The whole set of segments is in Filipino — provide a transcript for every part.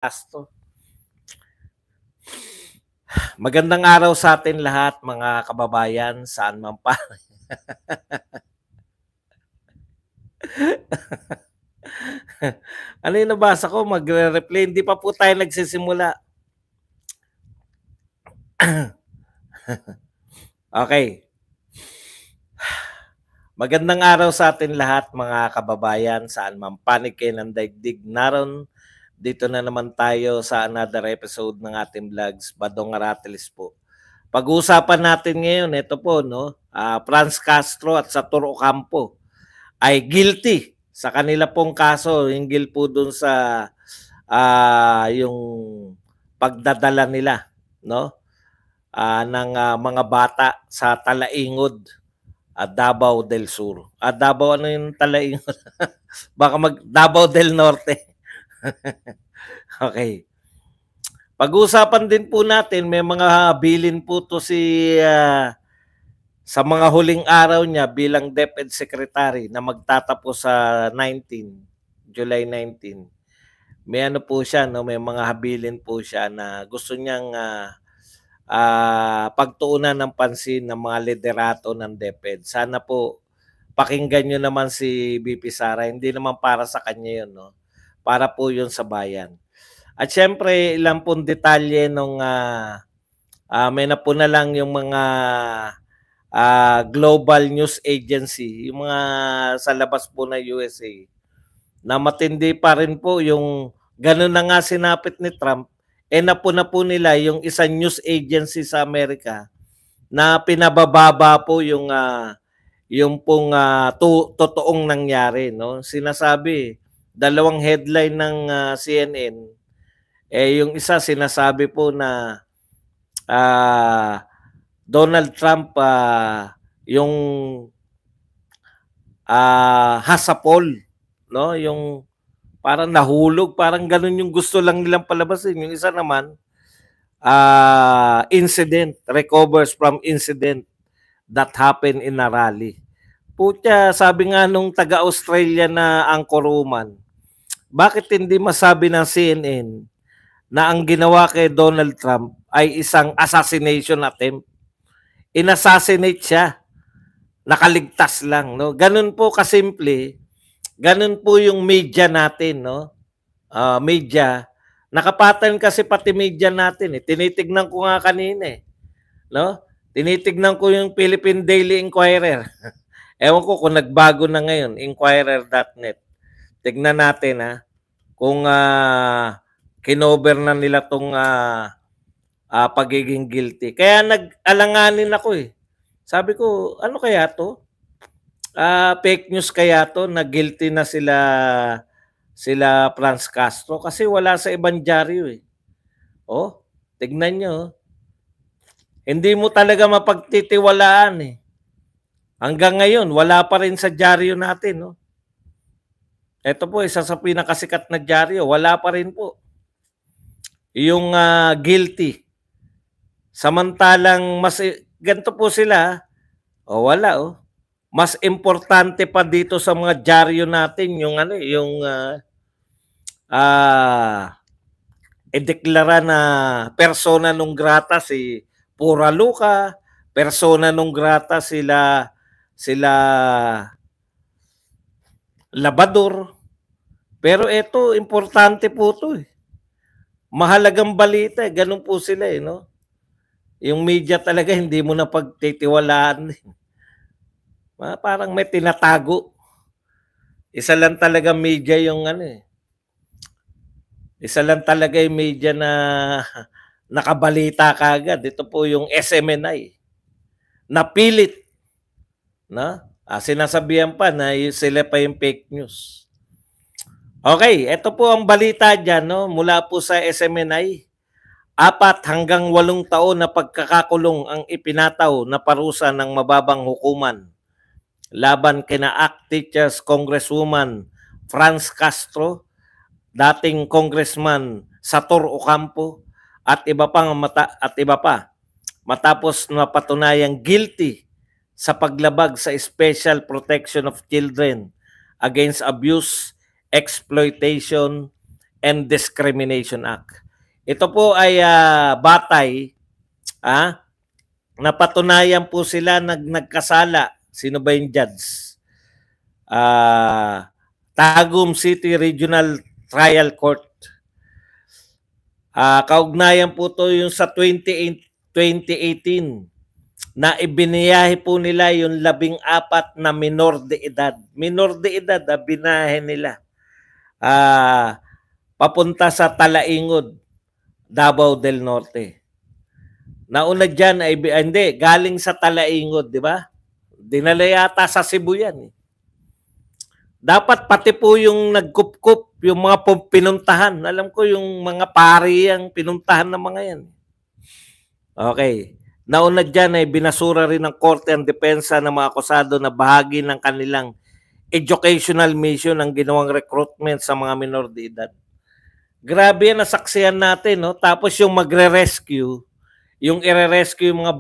Asto. Magandang araw sa atin lahat mga kababayan, saan man pa. Ano yung nabasa ko? Magre-replay. Hindi pa po tayo nagsisimula. Okay. Magandang araw sa atin lahat mga kababayan, saan man panig kayo ng daigdig naron. Dito na naman tayo sa another episode ng ating vlogs, Badong Aratilis po. Pag-uusapan natin ngayon, ito po, no? Franz Castro at Sator Ocampo ay guilty sa kanila pong kaso, hinggil po dun sa yung pagdadala nila, no? Ng mga bata sa Talaingod at Davao del Sur. Davao, ano yung Talaingod? Baka Davao del Norte. Okay. Pag-uusapan din po natin, may mga bilin po to si sa mga huling araw niya bilang DepEd Secretary na magtatapos sa July 19. May ano po siya, no? May mga habilin po siya na gusto niyang pagtuunan ng pansin ng mga liderato ng DepEd. Sana po pakinggan nyo naman si BP Sara. Hindi naman para sa kanya yun, no? Para po yun sa bayan. At syempre, ilang pong detalye nung may na po na lang yung mga global news agency, yung mga sa labas po na USA, na matindi pa rin po yung ganun na nga sinapit ni Trump, na po nila yung isang news agency sa Amerika na pinabababa po yung pong totoong nangyari, no? Sinasabi, dalawang headline ng CNN, yung isa sinasabi po na Donald Trump yung hasapol, no? Yung parang nahulog, parang ganun yung gusto lang nilang palabasin. Yung isa naman, incident, recovers from incident that happened in a rally. Putya, sabi nga nung taga-Australia na anchorwoman, bakit hindi masabi ng CNN na ang ginawa kay Donald Trump ay isang assassination attempt? In-assassinate siya. Nakaligtas lang, no? Ganun po kasimple. Ganun po yung media natin, no? Media. Nakapatan kasi pati media natin, eh. Tinitignan ko nga kanina, eh. No? Tinitignan ko yung Philippine Daily Inquirer. Ewan ko kung nagbago na ngayon, inquirer.net. Tignan natin, ha, kung kinover na nila tong pagiging guilty. Kaya nag-alanganin ako, eh. Sabi ko, ano kaya to? Fake news kaya to na guilty na sila Franz Castro kasi wala sa ibang dyaryo, eh. Oh, tignan nyo. Hindi mo talaga mapagtitiwalaan, eh. Hanggang ngayon, wala pa rin sa dyaryo natin, no? Ito po, isa sa pinakasikat na dyaryo, wala pa rin po yung guilty. Samantalang mas ganito po sila, wala, oh. Mas importante pa dito sa mga dyaryo natin yung ideklara na persona non grata si Pura Luca, persona non grata sila Labador. Pero ito, importante po ito, eh. Mahalagang balita, eh. Ganun po sila, eh, no? Yung media talaga hindi mo na pagtitiwalaan. Parang may tinatago. Isa lang talaga media yung Isa lang talaga yung media na nakabalita kagad. Ito po yung SMNI. Napilit. No? Sinasabihan pa na sila pa yung fake news. Okay, ito po ang balita dyan, no? Mula po sa SMNI. 4 hanggang 8 taon na pagkakakulong ang ipinataw na parusa ng mababang hukuman laban kina ACT Teachers Congresswoman Franz Castro, dating Congressman Sator Ocampo at iba pa matapos na patunayang guilty sa paglabag sa Special Protection of Children against Abuse, Exploitation, and Discrimination Act. Ito po ay batay, napatunayan po sila nagkasala. Sino ba yung judge? Tagum City Regional Trial Court. Kaugnayan po to yung sa 2018 na ibiniyahe po nila yung 14 na minor de edad. Minor de edad, binahe nila. Papunta sa Talaingod, Davao del Norte. Nauna dyan ay, hindi, galing sa Talaingod, di ba? Dinala yata sa Cebu yan. Dapat pati po yung nagkup-kup, yung mga pinuntahan. Alam ko yung mga pari ang pinuntahan ng mga yan. Okay. Nauna dyan ay binasura rin ng Korte ang depensa ng mga akusado na bahagi ng kanilang educational mission ang ginawang recruitment sa mga minor de edad. Grabe yan, nasaksihan natin. No? Tapos yung magre-rescue, yung i-rescue yung mga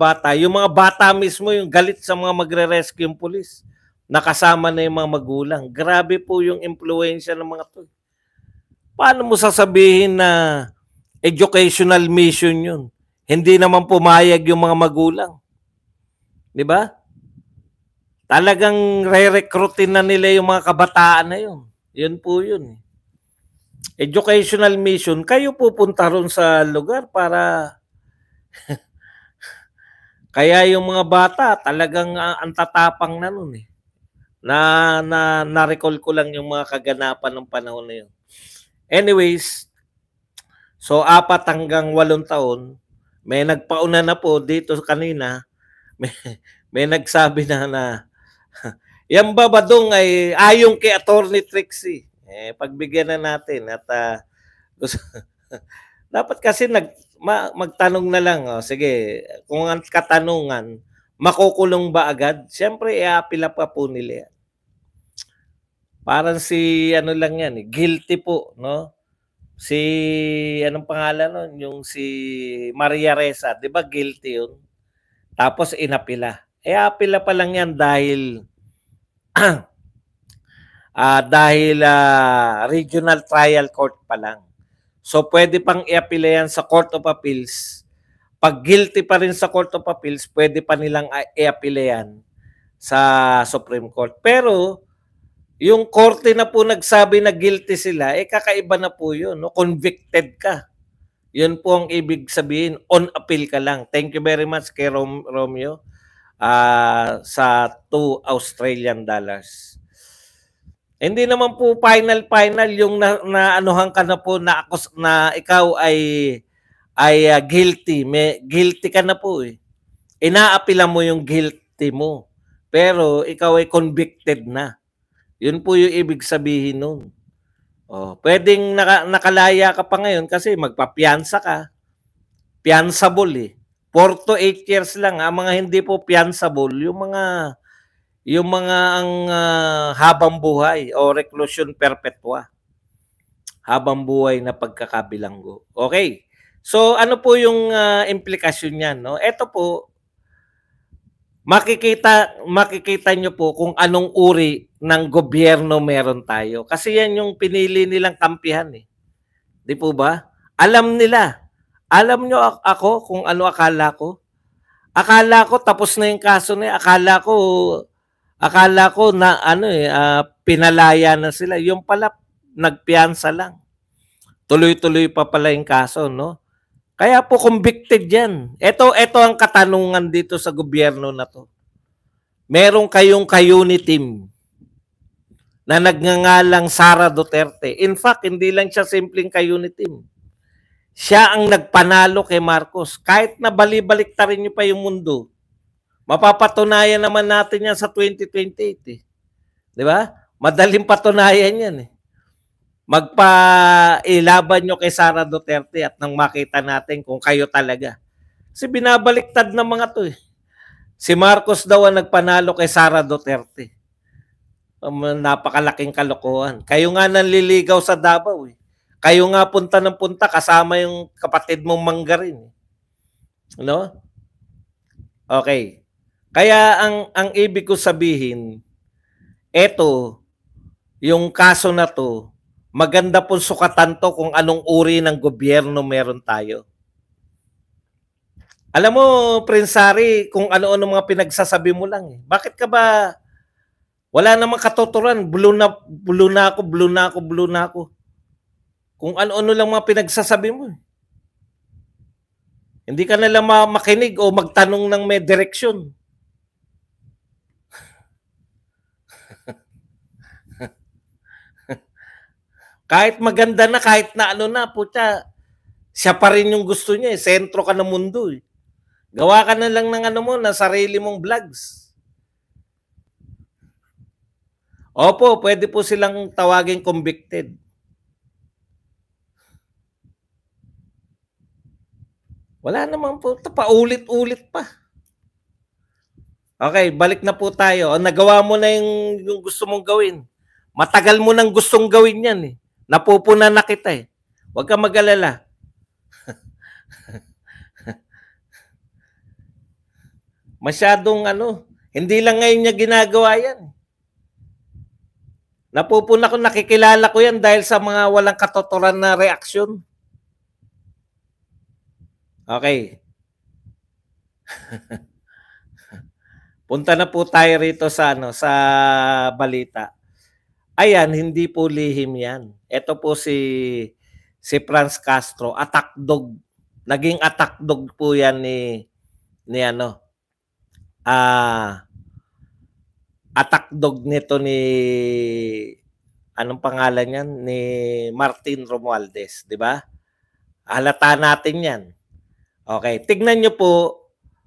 bata mismo yung galit sa mga magre-rescue yung pulis. Nakasama na yung mga magulang. Grabe po yung impluensya ng mga to. Paano mo sasabihin na educational mission yun? Hindi naman pumayag yung mga magulang. Di ba? Talagang re-recruitin na nila yung mga kabataan na yun. Yun po yun. Educational mission, kayo pupunta ron sa lugar para kaya yung mga bata talagang ang tatapang na nun eh. Na-recall ko lang yung mga kaganapan ng panahon na yun. Anyways, so 4 hanggang 8 taon, may nagpauna na po dito kanina, may nagsabi na yan ba Badong ay ayon kay Attorney Trixie. Pagbigyan na natin at dapat kasi magtanong na lang. Sige, kung ang katanungan, makukulong ba agad? Siyempre, i-apila pa po nila yan. Parang si ano lang yan, guilty po, no? Si anong pangalan nun? Yung si Maria Ressa, 'di ba guilty 'yun? Tapos inapila. Apila pa lang yan dahil regional trial court pa lang. So pwede pang i-apila yan sa Court of Appeals. Pag guilty pa rin sa Court of Appeals, pwede pa nilang i-apila yan sa Supreme Court. Pero yung korte na po nagsabi na guilty sila, kakaiba na po yun. No? Convicted ka. Yun po ang ibig sabihin, on appeal ka lang. Thank you very much kay Romeo sa 2 Australian dollars. Hindi naman po final yung naanuhan ka na po na ikaw ay guilty. Guilty ka na po eh. Inaapila mo yung guilty mo. Pero ikaw ay convicted na. Yun po yung ibig sabihin nun. Pwedeng nakalaya ka pa ngayon kasi magpapiansa ka. Piansable eh. 4 to 8 years lang. Ang mga hindi po piansable, yung mga ang habang buhay o reclusion perpetua. Habang buhay na pagkakabilanggo. Okay. So ano po yung implikasyon niyan, no? Ito po, makikita nyo po kung anong uri ng gobyerno meron tayo. Kasi yan yung pinili nilang kampihan eh. Di po ba? Alam nila. Alam nyo ako kung ano akala ko? Akala ko tapos na yung kaso na yun. Akala ko na pinalaya na sila. Yung pala, nagpiyansa lang. Tuloy-tuloy pa pala yung kaso, no? Kaya po convicted yan. Ito ang katanungan dito sa gobyerno na to. Meron kayong ka-unit team na nagngangalang Sara Duterte. In fact, hindi lang siya simpleng ka-unit team. Siya ang nagpanalo kay Marcos. Kahit na bali-baliktarin niyo pa yung mundo, mapapatunayan naman natin yan sa 2028. Eh. Di ba? Madaling patunayan yan eh. Magpa-ilaban nyo kay Sara Duterte at nang makita natin kung kayo talaga. Kasi binabaliktad ng mga to eh. Si Marcos daw ang nagpanalo kay Sara Duterte. Napakalaking kalokohan. Kayo nga nanliligaw sa Davao eh. Kayo nga punta ng punta kasama yung kapatid mong Manggarin. No? Okay. Kaya ang ibig ko sabihin, eto, yung kaso na to, maganda pong sukatan to kung anong uri ng gobyerno meron tayo. Alam mo, Prince Harry, kung ano-ano mga pinagsasabi mo lang. Bakit ka ba, wala namang katuturan, blue na ako, blue na ako, blue na ako. Kung ano-ano lang mga pinagsasabi mo. Hindi ka nalang makinig o magtanong ng may direksyon. Kahit maganda na, kahit na ano na, putya, siya pa rin yung gusto niya. Sentro ka ng mundo. Gawa ka na lang ng ano mo, na sarili mong vlogs. Opo, pwede po silang tawaging convicted. Wala naman po, paulit-ulit pa. Okay, balik na po tayo. Nagawa mo na yung gusto mong gawin. Matagal mo nang gustong gawin yan eh. Napupuna na kita eh. Huwag ka mag-alala. Masyadong ano, hindi lang ngayon niya ginagawa yan. Napupuna ko, nakikilala ko yan dahil sa mga walang katotoran na reaksyon. Okay. Punta na po tayo rito sa ano, sa balita. Ayan, hindi po lihim yan. Ito po si Franz Castro, attack dog. Naging attack dog po yan ni ano, attack dog nito ni anong pangalan niyan, ni Martin Romualdez, di ba? Halata natin yan. Okay, tignan nyo po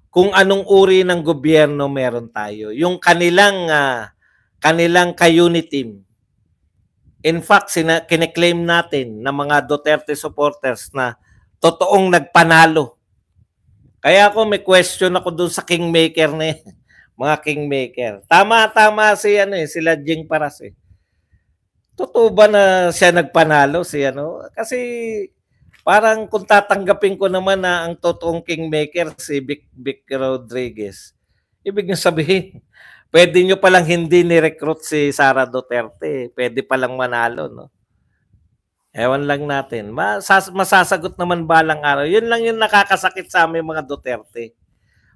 kung anong uri ng gobyerno meron tayo. Yung kanilang ka-unit team. In fact, kiniklaim natin ng mga Duterte supporters na totoong nagpanalo. Kaya ako may question ako dun sa kingmaker na mga kingmaker. Tama si ano sila Jing Paras eh. Totoo ba na siya nagpanalo si ano? Kasi parang kung tatanggapin ko naman na ang totoong kingmaker si Vic Rodriguez. Ibig niyo sabihin, pwede nyo palang hindi ni-recruit si Sara Duterte. Pwede palang manalo, no? Ewan lang natin. Masasagot naman balang araw. Yun lang yung nakakasakit sa aming mga Duterte.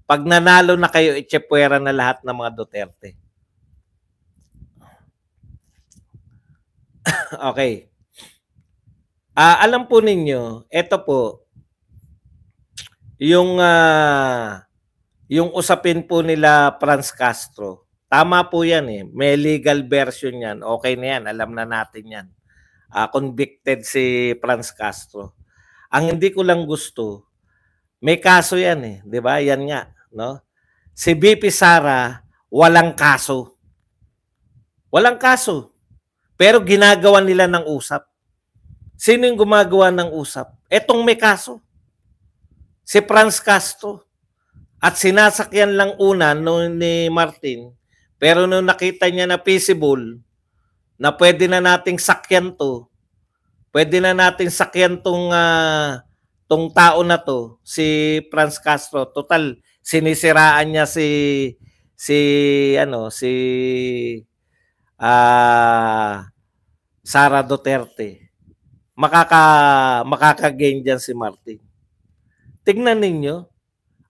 Pag nanalo na kayo, itsepwera na lahat ng mga Duterte. Okay. Alam po ninyo, ito po, yung usapin po nila Franz Castro. Tama po yan eh. May legal version yan. Okay na yan. Alam na natin yan. Convicted si Franz Castro. Ang hindi ko lang gusto, may kaso yan eh, 'di ba? Yan nga, no? Si BP Sara walang kaso. Walang kaso. Pero ginagawa nila ng usap. Sino yung gumagawa ng usap? Etong may kaso. Si Franz Castro. At sinasakyan lang una ni Martin, pero nung nakita niya na feasible, na pwede na nating sakyan to, pwede na nating sakyan tong tao na to, si Franz Castro. Total, sinisiraan niya si Sara Duterte. Makaka-gain dyan si Martin. Tingnan ninyo,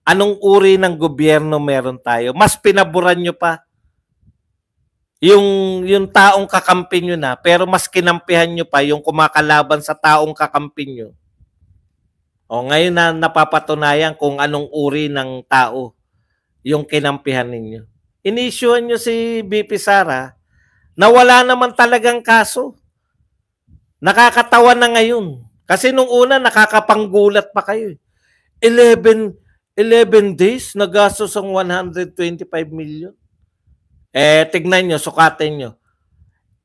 anong uri ng gobyerno meron tayo. Mas pinaboran nyo pa yung taong kakampi nyo na, pero mas kinampihan nyo pa yung kumakalaban sa taong kakampi nyo. O ngayon na napapatunayan kung anong uri ng tao yung kinampihan ninyo. Inisyuhan nyo si BP Sara na wala naman talagang kaso. Nakakatawa na ngayon. Kasi nung una nakakapanggulat pa kayo. 11 days nagastos ang 125 million. Tignan nyo, sukatin nyo.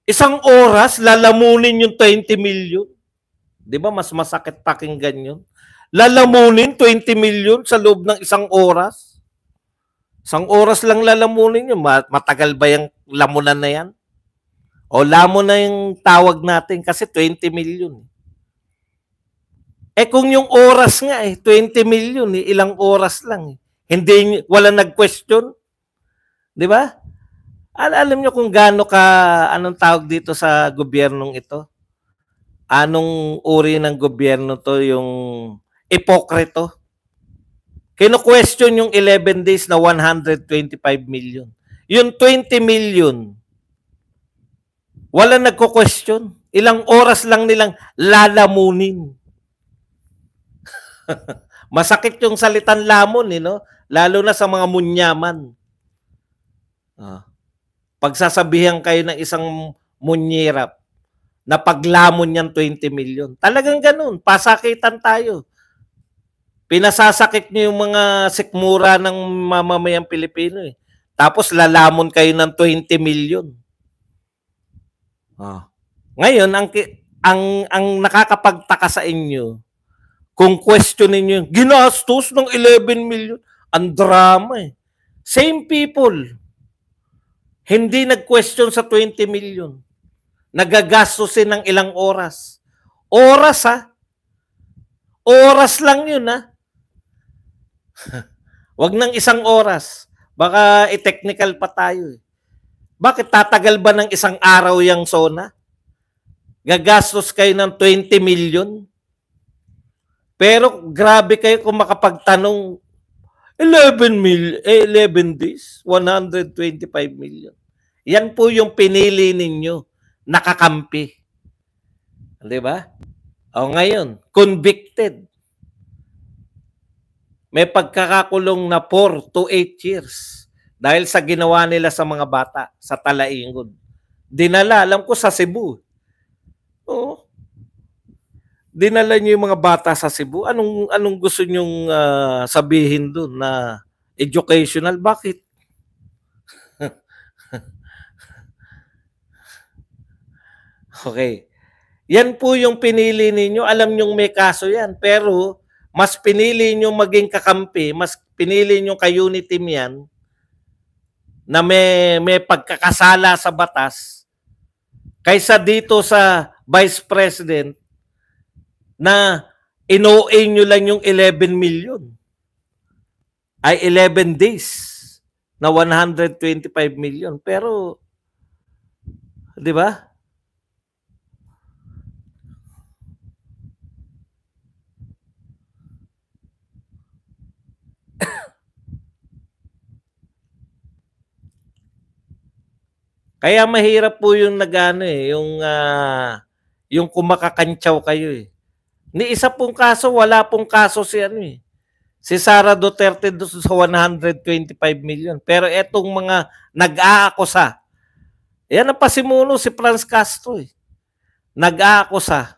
Isang oras, lalamunin yung 20 million. Di ba mas masakit pakinggan yun? Lalamunin 20 million sa loob ng isang oras? Isang oras lang lalamunin yun. Matagal ba yung lamunan na yan? O lamon na yung tawag natin kasi 20 million. Kung yung oras nga 20 million, ilang oras lang. Hindi, wala nag-question. Di ba? Alam nyo kung gaano ka, anong tawag dito sa gobyernong ito? Anong uri ng gobyerno to, yung ipokrito? Kino-question yung 11 days na 125 million. Yung 20 million, wala nagko-question. Ilang oras lang nilang lalamunin. Masakit yung salitan lamon, no? Lalo na sa mga munyaman. Pagsasabihan kayo ng isang munyerap na paglamon niyan 20 million. Talagang ganun. Pasakitan tayo. Pinasasakit niyo yung mga sikmura ng mamamayang Pilipino. Tapos lalamon kayo ng 20 million. Ngayon, ang nakakapagtaka sa inyo, kung questionin niyo, ginastos ng 11 million, ang drama eh. Same people. Hindi nag-question sa 20 million. Nagagastusin ng ilang oras. Oras ha? Oras lang yun ha? Wag ng isang oras. Baka i-technical pa tayo. Bakit tatagal ba ng isang araw yung SONA? Gagastos kayo ng 20 million? Pero grabe kayo kung makapagtanong 11 days, 125 million. Yan po yung pinili ninyo, nakakampi. Di ba? O ngayon, convicted. May pagkakakulong na 4 to 8 years dahil sa ginawa nila sa mga bata sa Talaingod. Dinala, alam ko sa Cebu. Oo. Dinala niyo yung mga bata sa Cebu. Anong gusto nyong sabihin doon na educational? Bakit? Okay. Yan po yung pinili ninyo. Alam nyong may kaso yan. Pero mas pinili nyo maging kakampi, mas pinili nyo ka-unity yan na may pagkakasala sa batas kaysa dito sa Vice President na ino-a nyo lang yung 11 million. Ay 11 days na 125 million. Pero, di ba? Kaya mahirap po yung nagano yung kumakakantsaw kayo eh. Ni isa pong kaso, wala pong kaso si si Sara Duterte sa 125 million. Pero etong mga nag-aakusa, yan ang pasimuno si Franz Castro eh. Nag-aakusa.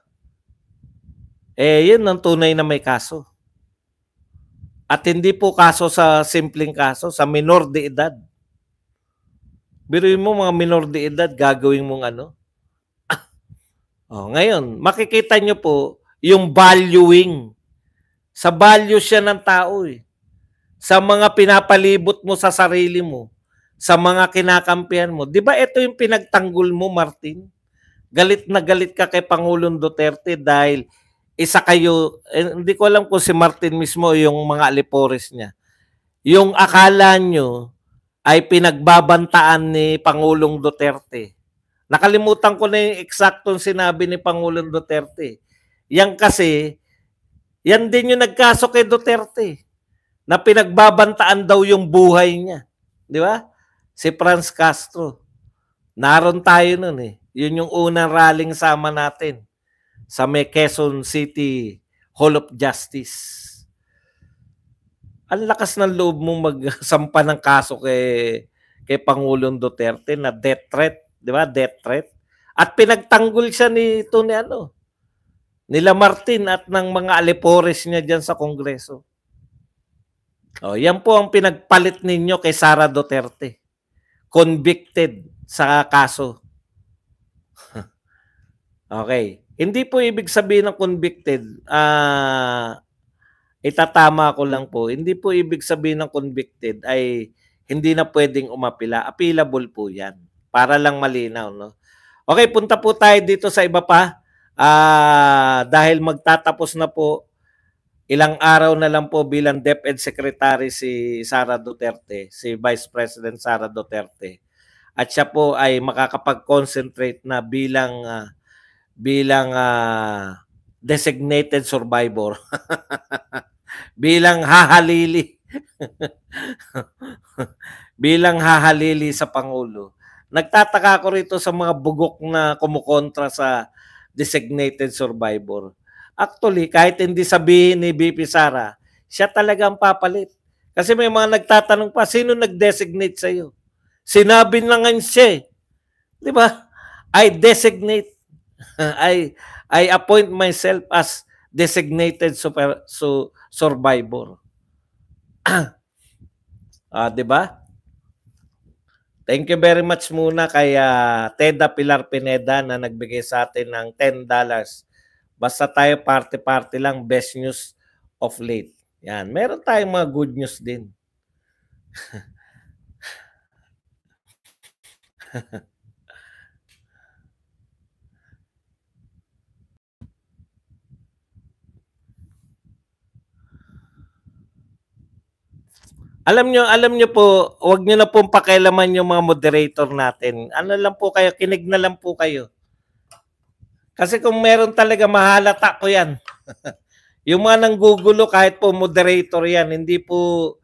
Yun ang tunay na may kaso. At hindi po kaso sa simpleng kaso, sa minor de edad. Biruin mo mga minor de edad, gagawin mong ngayon, makikita nyo po yung valuing. Sa value siya ng tao eh. Sa mga pinapalibot mo sa sarili mo, sa mga kinakampihan mo. Di ba ito yung pinagtanggol mo, Martin? Galit na galit ka kay Pangulong Duterte dahil isa kayo, hindi ko alam kung si Martin mismo yung mga alipores niya. Yung akala nyo ay pinagbabantaan ni Pangulong Duterte. Nakalimutan ko na yung eksaktong sinabi ni Pangulong Duterte. Yan kasi, yan din yung nagkaso kay Duterte na pinagbabantaan daw yung buhay niya. Di ba? Si Franz Castro. Naroon tayo nun eh. Yun yung unang rallying sama natin sa may Quezon City Hall of Justice. Ang lakas ng loob mong magsampa ng kaso kay Pangulong Duterte na death threat, di ba? Death threat. At pinagtanggol siya nila Martin at ng mga alipores niya diyan sa Kongreso. Yan po ang pinagpalit ninyo kay Sara Duterte. Convicted sa kaso. Okay. Hindi po ibig sabihin ng convicted, itatama ko lang po, hindi po ibig sabihin ng convicted ay hindi na pwedeng umapila. Appealable po yan. Para lang malinaw. No? Okay, punta po tayo dito sa iba pa. Dahil magtatapos na po, ilang araw na lang po bilang DepEd Secretary si Sara Duterte, si Vice President Sara Duterte. At siya po ay makakapag-concentrate na bilang bilang designated survivor. Bilang hahalili. Bilang hahalili sa Pangulo. Nagtataka ako rito sa mga bugok na kumukontra sa designated survivor. Actually, kahit hindi sabihin ni BP Sara, siya talagang papalit. Kasi may mga nagtatanong pa, sino nag-designate sa'yo? Sinabi na nga siya. Di ba? I designate, I appoint myself as designated survivor. Di ba? Thank you very much muna kay Teda Pilar Pineda na nagbigay sa atin ng $10. Basta tayo party-party lang, best news of late. Yan, meron tayong mga good news din. Alam nyo po, wag nyo na pong pakialaman yung mga moderator natin. Ano lang po kayo, kinig na lang po kayo. Kasi kung meron talaga mahalata po yan. Yung mga nanggugulo kahit po moderator yan, hindi po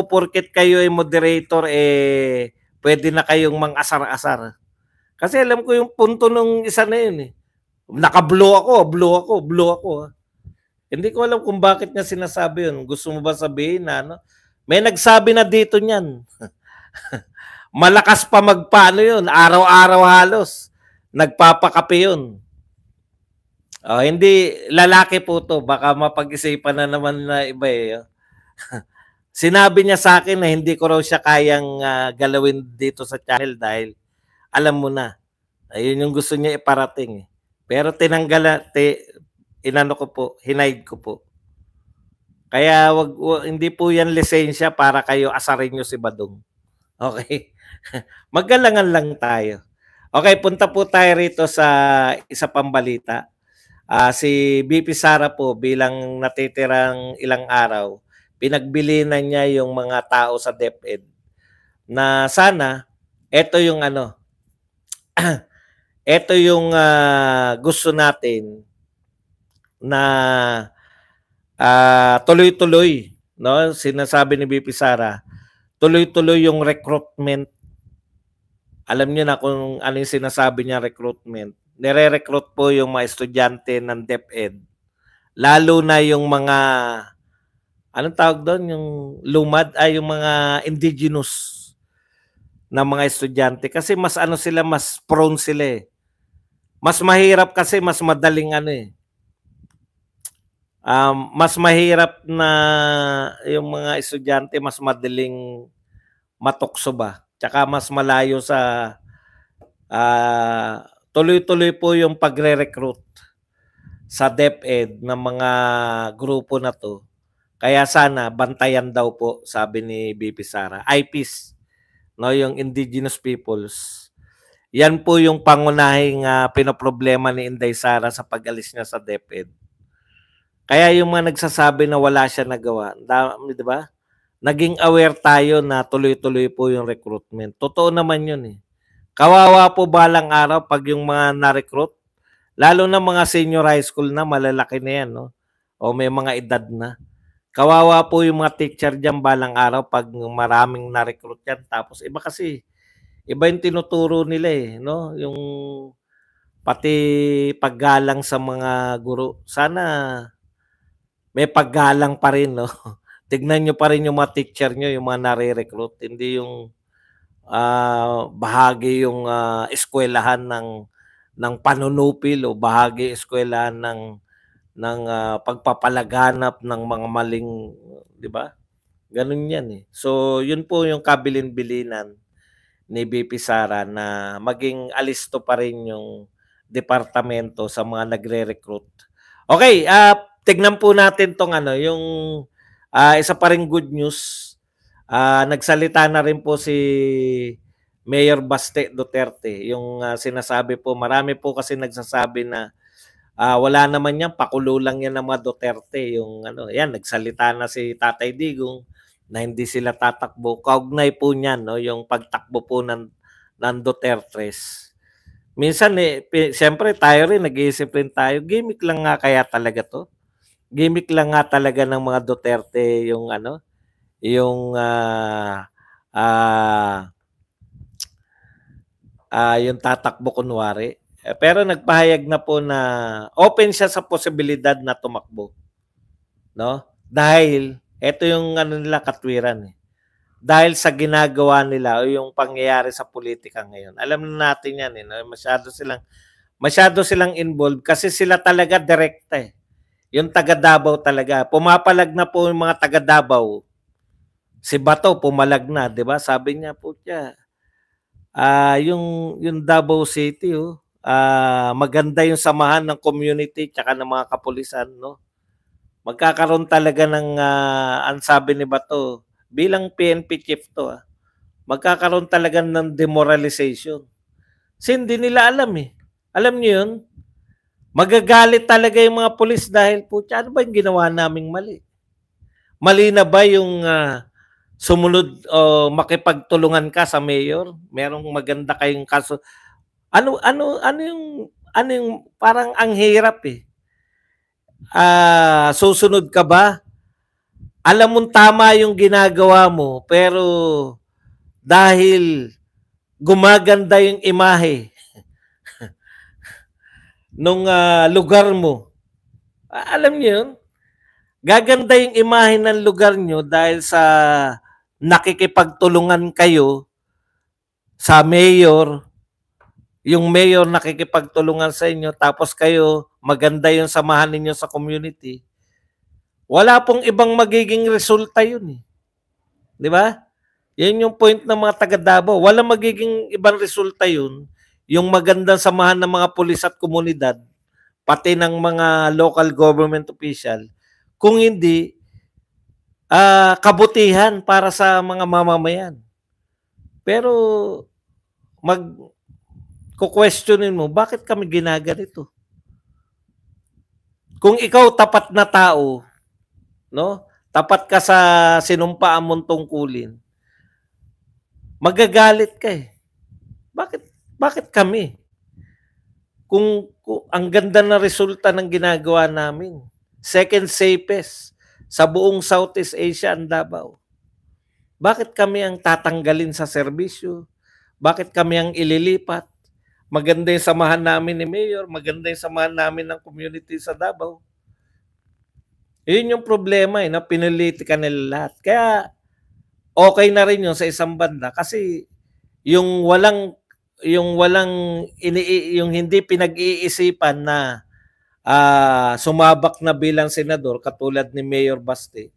porket kayo ay moderator pwede na kayong mang-asar-asar. Kasi alam ko yung punto nung isa na yun eh. Naka-blow ako. Hindi ko alam kung bakit niya sinasabi yun. Gusto mo ba sabihin na ano? May nagsabi na dito niyan. Malakas pa magpaano yun. Araw-araw halos. Nagpapakape yun. Hindi, lalaki po to. Baka mapag-isipan na naman na iba eh. Sinabi niya sa akin na hindi ko raw siya kayang galawin dito sa channel dahil alam mo na. Ayun yung gusto niya iparating. Pero inano ko po, hinaid ko po. Kaya hindi po yan lisensya para kayo asarin nyo si Badong. Okay? Magalangan lang tayo. Okay, punta po tayo rito sa isa pang balita. Si BP Sara po bilang natitirang ilang araw, pinagbili na niya yung mga tao sa DepEd na sana, ito yung ano, ito yung gusto natin na tuloy-tuloy, no? Sinasabi ni BP Sara, tuloy-tuloy yung recruitment. Alam niyo na kung ano yung sinasabi niya recruitment. Nire-recruit po yung mga estudyante ng DepEd. Lalo na yung mga anong tawag doon? Yung lumad yung mga indigenous na mga estudyante kasi mas ano sila, mas prone sila eh. Mas mahirap kasi mas madaling ano eh. Mas mahirap na yung mga estudyante mas madaling matukso ba. Tsaka mas malayo sa tuloy-tuloy po yung pagre-recruit sa DepEd ng mga grupo na to. Kaya sana bantayan daw po, sabi ni BP Sara. IPs, no, yung indigenous peoples. Yan po yung pangunahing pinoproblema ni Inday Sara sa pag-alis niya sa DepEd. Kaya yung mga nagsasabi na wala siya nagawa, di ba? Naging aware tayo na tuloy-tuloy po yung recruitment. Totoo naman yun eh. Kawawa po balang araw pag yung mga na-recruit, lalo na mga senior high school na, malalaki na yan, no? O may mga edad na. Kawawa po yung mga teacher dyan balang araw pag maraming na-recruit yan. Tapos iba kasi, iba yung tinuturo nila eh, no? Yung pati paggalang sa mga guro. Sana may paggalang pa rin, no? Tignan nyo pa rin yung mga teacher nyo, yung mga nare-recruit. Hindi yung bahagi yung eskwelahan ng panunupil o bahagi eskwelahan ng pagpapalaganap ng mga maling, di ba? Ganun yan eh. So, yun po yung kabilin-bilinan ni BP Sara na maging alisto pa rin yung departamento sa mga nagre-recruit. Okay, tignan po natin tong ano, yung isa pa ring good news. Nagsalita na rin po si Mayor Baste Duterte. Yung sinasabi po, marami po kasi nagsasabi na wala naman yan, pakulo lang yan ng mga Duterte. Yung ano, yan, nagsalita na si Tatay Digong na hindi sila tatakbo. Kaugnay po niyan, no, yung pagtakbo po ng Dutertes. Minsan siyempre tayo rin nag-iisip rin tayo, gimmick lang nga kaya talaga 'to? Gimmick lang nga talaga ng mga Duterte yung ano, yung, ah, yung tatakbo kunwari. Pero nagpahayag na po na open siya sa posibilidad na tumakbo, 'no? Dahil eto yung ano nila katwiran, eh, dahil sa ginagawa nila o yung pangyayari sa politika ngayon. Alam na natin 'yan, eh, 'no, masyado silang involved kasi sila talaga direkta, eh. Yung taga Davao talaga, pumapalag na po yung mga taga Davao. Si Bato pumalag na, 'di ba? Sabi niya, "Putya, yung Davao City, maganda yung samahan ng community tsaka ng mga kapulisan, 'no? Magkakaroon talaga ng, ang sabi ni Bato, bilang PNP chief 'to, magkakaroon talaga ng demoralization." Kasi hindi nila alam, eh. Alam niyo 'yun? Magagalit talaga yung mga pulis dahil, "Putya, ano ba yung ginawa naming mali? Mali na ba yung, sumunod o makipagtulungan ka sa mayor? Merong maganda kayong kaso." Ano yung parang ang hirap, eh. Susunod ka ba? Alam mong tama yung ginagawa mo, pero dahil gumaganda yung imahe nung lugar mo. Alam niyo yun? Gaganda yung imahe ng lugar nyo dahil sa nakikipagtulungan kayo sa mayor, yung mayor nakikipagtulungan sa inyo, tapos kayo, maganda yung samahan ninyo sa community. Wala pong ibang magiging resulta yun, eh. Di ba? Yan yung point ng mga taga Davao. Walang magiging ibang resulta yun. Yung magandang samahan ng mga pulis at komunidad, pati ng mga local government official, kung hindi kabutihan para sa mga mamamayan. Pero questionin mo, bakit kami ginaganito? Kung ikaw tapat na tao, no? Tapat ka sa sinumpaan mong tungkulin, magagalit ka, eh. Bakit kami? Kung ang ganda na resulta ng ginagawa namin, second safest sa buong Southeast Asia ang Davao. Bakit kami ang tatanggalin sa serbisyo? Bakit kami ang ililipat? Maganda yung samahan namin ni Mayor, maganda yung samahan namin ng community sa Davao. Yun yung problema, na pinilitika nila lahat. Kaya okay na rin yun sa isang banda kasi yung yung hindi pinag-iisipan na sumabak na bilang senador katulad ni Mayor Baste,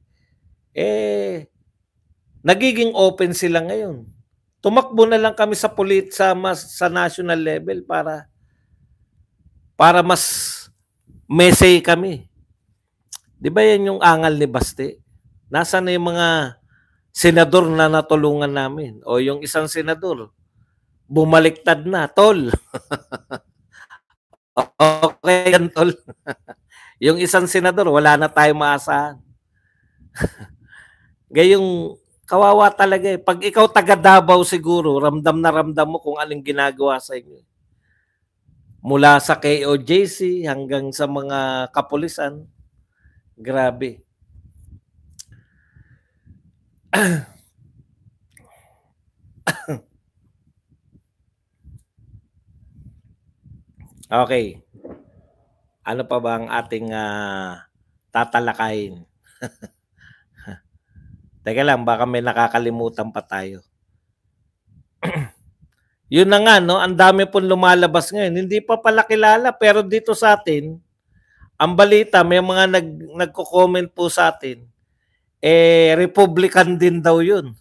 nagiging open sila ngayon. Tumakbo na lang kami sa sa national level para mas mesay kami. 'Di ba yan yung angal ni Baste? Nasaan na yung mga senador na natulungan namin? O yung isang senador, bumaliktad na, tol. Okay yan, tol. Yung isang senador, wala na tayong maasahan. Gayong kawawa talaga, eh. Pag ikaw taga Davao siguro, ramdam na ramdam mo kung anong ginagawa sa inyo. Mula sa KOJC hanggang sa mga kapulisan. Grabe. Okay. Ano pa ba ang ating tatalakayin? Teka lang, baka may nakakalimutan pa tayo. Yun na nga, no? Ang dami pong lumalabas ngayon. Hindi pa pala kilala, pero dito sa atin, ang balita, may mga nagko-comment po sa atin, Republican din daw yun.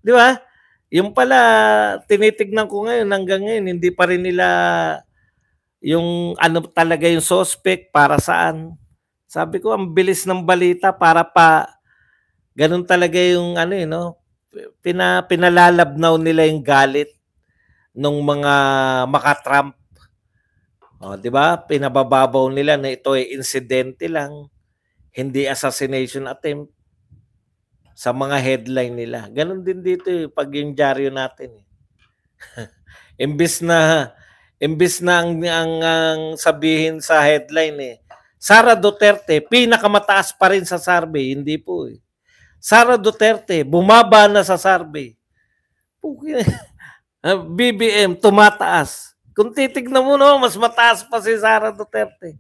Di ba? Yung pala, tinitignan ko ngayon, hanggang ngayon, hindi pa rin nila yung ano talaga yung suspect, para saan. Sabi ko, ang bilis ng balita para ganun talaga yung ano no? Pinalalabnaw nila yung galit ng mga maka-Trump. O, di ba? Pinabababaw nila na ito ay insidente lang, hindi assassination attempt sa mga headline nila. Ganun din dito pag yung dyaryo natin. Imbis Imbis na ang sabihin sa headline Sara Duterte, pinakamataas pa rin sa survey. Hindi po Sara Duterte, bumaba na sa survey. BBM, tumataas. Kung titignan mo no, mas mataas pa si Sara Duterte.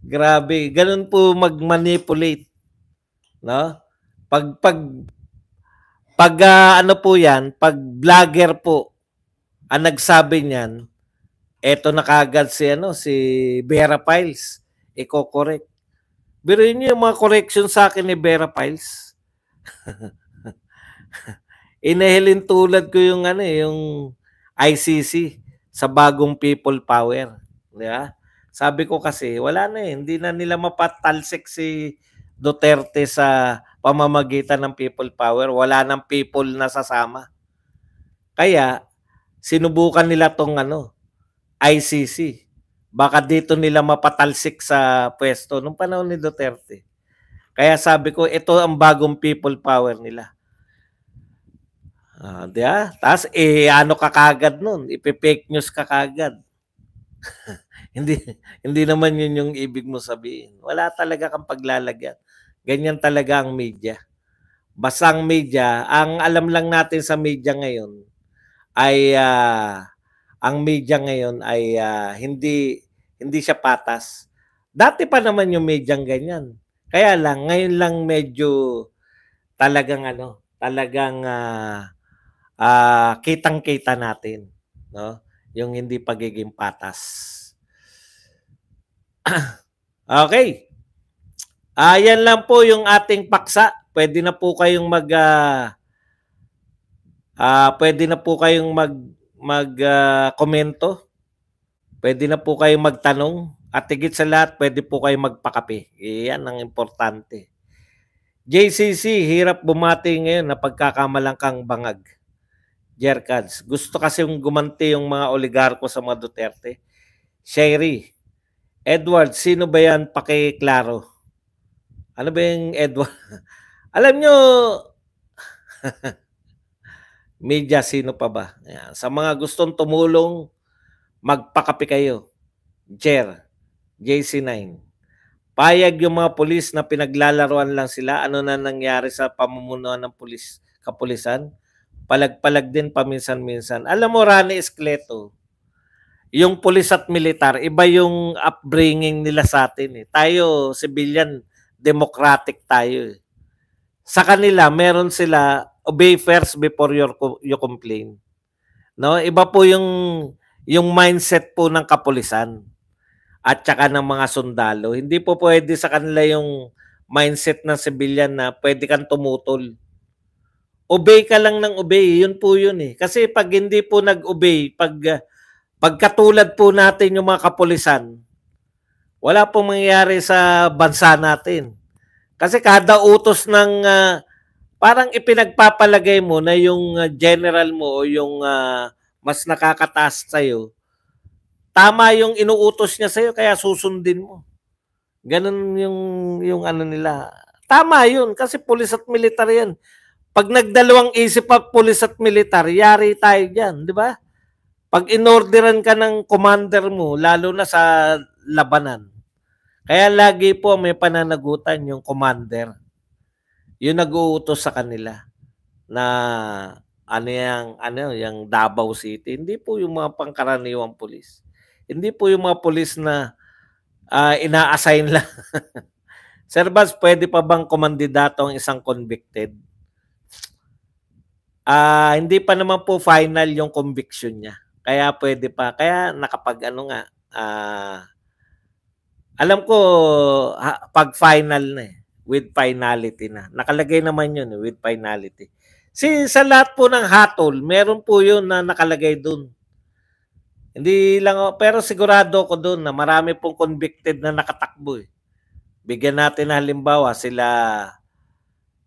Grabe, ganun po mag-manipulate. No? Pag ano po yan, pag vlogger po ang nagsabi niyan, eto na kagad si Vera Piles, i-correct. Biruin niyo yung mga correction sa akin ni Vera Piles. Inahilin tulad ko yung yung ICC sa bagong people power. Di ba? Sabi ko kasi, wala na hindi na nila mapatalsik si Duterte sa pamamagitan ng people power. Wala nang people na sasama. Kaya, sinubukan nila tong ICC. Baka dito nila mapatalsik sa pwesto nung panahon ni Duterte. Kaya sabi ko, ito ang bagong people power nila. Diba? Tapos, ano ka kagad nun? Ipe-fake news ka kagad. hindi naman yun yung ibig mo sabihin. Wala talaga kang paglalagyan. Ganyan talaga ang media. Basta ang media, ang alam lang natin sa media ngayon ay ang media ngayon ay hindi siya patas. Dati pa naman yung medyang ganyan. Kaya lang, ngayon lang medyo talagang kitang-kita natin, no? Yung hindi pagiging patas. Okay. Yan lang po yung ating paksa. Pwede na po kayong komento. Pwede na po kayong magtanong. At higit sa lahat, pwede po kayong magpakape. Yan ang importante. JCC, hirap bumati ngayon na pagkakamalang kang bangag. Jerkads, gusto kasi yung gumanti yung mga oligarko sa mga Duterte. Sherry, Edward, sino ba yan? Pakiklaro. Ano ba yung Edward? Alam nyo, media, sino pa ba? Ayan. Sa mga gustong tumulong, magpakape kayo. Jer, JC9. Payag yung mga pulis na pinaglalaruan lang sila. Ano na nangyari sa pamumunuan ng kapulisan? Palag-palag din paminsan-minsan. Alam mo, Rani Escleto, yung pulis at militar, iba yung upbringing nila sa atin. Tayo, civilian, democratic tayo. Sa kanila, meron sila, obey first before you complain. No? Iba po yung mindset po ng kapulisan at saka ng mga sundalo. Hindi po pwede sa kanila yung mindset ng civilian na pwede kang tumutol. Obey ka lang ng obey, yun po yun Kasi pag hindi po nag-obey, pagkatulad po natin yung mga kapulisan, wala pong mangyayari sa bansa natin. Kasi kada utos ng parang ipinagpapalagay mo na yung general mo o yung mas nakakataas sa'yo, tama yung inuutos niya sa'yo kaya susundin mo. Ganun yung ano nila. Tama yun kasi pulis at militar yan. Pag nagdalawang isip pa pulis at militar, yari tayo dyan, di ba? Pag inorderan ka ng commander mo, lalo na sa labanan, kaya lagi po may pananagutan yung commander. Yung nag-uutos sa kanila na yung Davao City. Hindi po yung mga pangkaraniwang pulis. Hindi po yung mga pulis na ina-assign lang. Sir Bas, pwede pa bang kumandidato ang isang convicted? Hindi pa naman po final yung conviction niya. Kaya pwede pa. Kaya nakapag alam ko pag final na with finality na. Nakalagay naman yun with finality. Sa lahat po ng hatol, meron po yun na nakalagay dun. Hindi lang, pero sigurado ko dun na marami pong convicted na nakatakbo Bigyan natin na halimbawa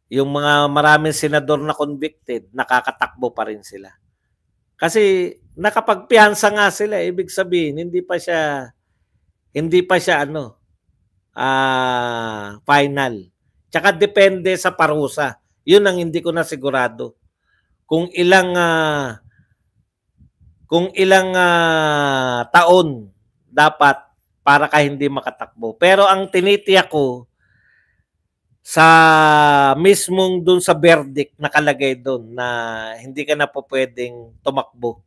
yung mga maraming senador na convicted, nakakatakbo pa rin sila. Kasi nakapagpiyansa nga sila, ibig sabihin hindi pa siya final. Tsaka depende sa parusa. Yun ang hindi ko na sigurado. Kung ilang kung ilang taon dapat para ka hindi makatakbo. Pero ang tinitiyak ko, sa mismong dun sa verdict nakalagay dun na hindi ka na po pwedeng tumakbo.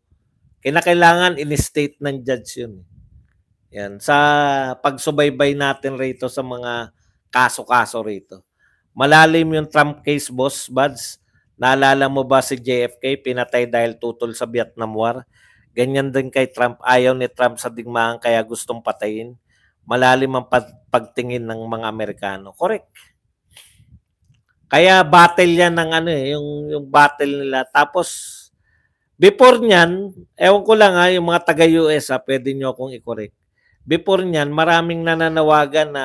Kinakailangan in-state ng judge yun. Yan. Sa pagsubaybay natin rito sa mga kaso-kaso rito. Malalim yung Trump case, boss, Buds. Naalala mo ba si JFK, pinatay dahil tutol sa Vietnam War? Ganyan din kay Trump. Ayaw ni Trump sa digmaan kaya gustong patayin. Malalim ang pagtingin ng mga Amerikano. Correct. Kaya battle yan ng ano eh, yung battle nila. Tapos, before niyan, ewan ko lang yung mga taga-US pwede nyo akong i-correct. Before niyan, maraming nananawagan na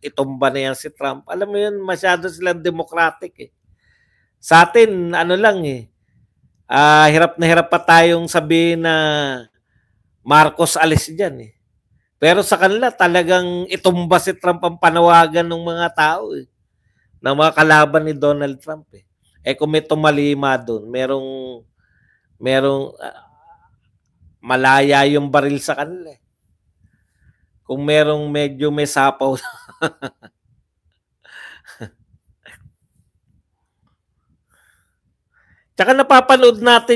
itumba na yan si Trump. Alam mo yun, masyado silang democratic eh. Sa atin, ano lang eh, hirap na hirap pa tayong sabihin na Marcos alis dyan eh. Pero sa kanila, talagang itumba si Trump ang panawagan ng mga tao eh. Ng mga kalaban ni Donald Trump eh. Kung may tumalima doon, merong malaya yung baril sa kanila eh. Kung merong medyo may sapaw. Tsaka napapanood natin